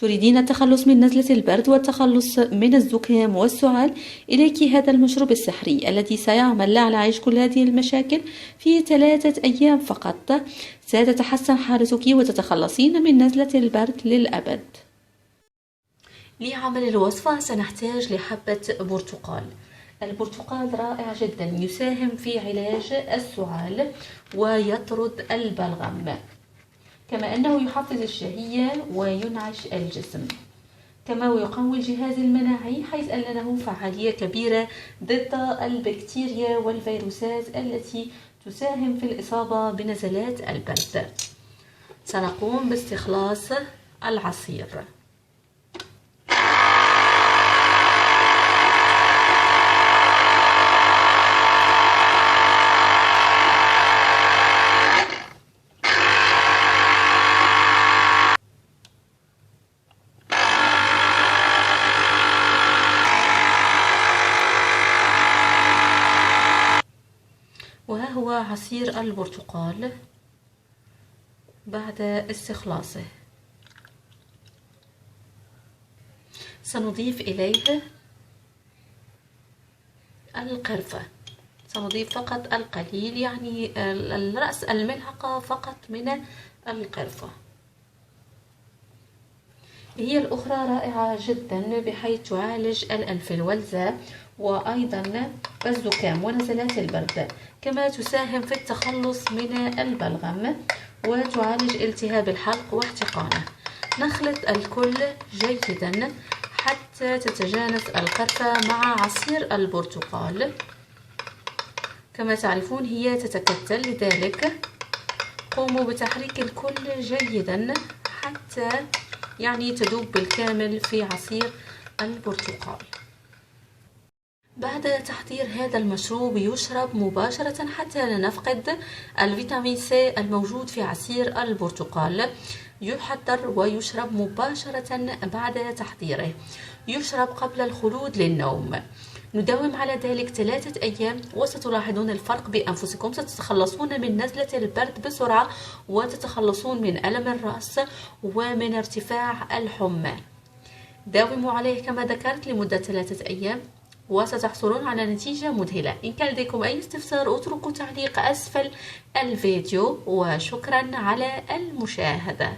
تريدين التخلص من نزلة البرد والتخلص من الزكام والسعال؟ إليك هذا المشروب السحري الذي سيعمل على علاج كل هذه المشاكل في 3 أيام فقط. ستتحسن حالتك وتتخلصين من نزلة البرد للأبد. لعمل الوصفة سنحتاج لحبة برتقال. البرتقال رائع جدا، يساهم في علاج السعال ويطرد البلغم، كما أنه يحفز الشهية وينعش الجسم، كما ويقوي الجهاز المناعي حيث أن له فعالية كبيرة ضد البكتيريا والفيروسات التي تساهم في الإصابة بنزلات البرد. سنقوم باستخلاص العصير. وها هو عصير البرتقال بعد استخلاصه. سنضيف إليه القرفة، سنضيف فقط القليل، يعني رأس الملعقة فقط من القرفة. هي الأخرى رائعة جدا بحيث تعالج الإنفلونزا وأيضا الزكام ونزلات البرد، كما تساهم في التخلص من البلغم وتعالج التهاب الحلق واحتقانه. نخلط الكل جيدا حتى تتجانس القرفة مع عصير البرتقال. كما تعرفون هي تتكتل، لذلك قوموا بتحريك الكل جيدا حتى تذوب بالكامل في عصير البرتقال. بعد تحضير هذا المشروب يشرب مباشرة حتى لا نفقد الفيتامين سي الموجود في عصير البرتقال. يحضر ويشرب مباشرة بعد تحضيره، يشرب قبل الخلود للنوم. نداوم على ذلك 3 أيام وستلاحظون الفرق بأنفسكم. ستتخلصون من نزلة البرد بسرعة وتتخلصون من ألم الرأس ومن ارتفاع الحمى. داوموا عليه كما ذكرت لمدة 3 أيام وستحصلون على نتيجة مذهلة. إن كان لديكم أي استفسار اتركوا تعليق أسفل الفيديو، وشكرا على المشاهدة.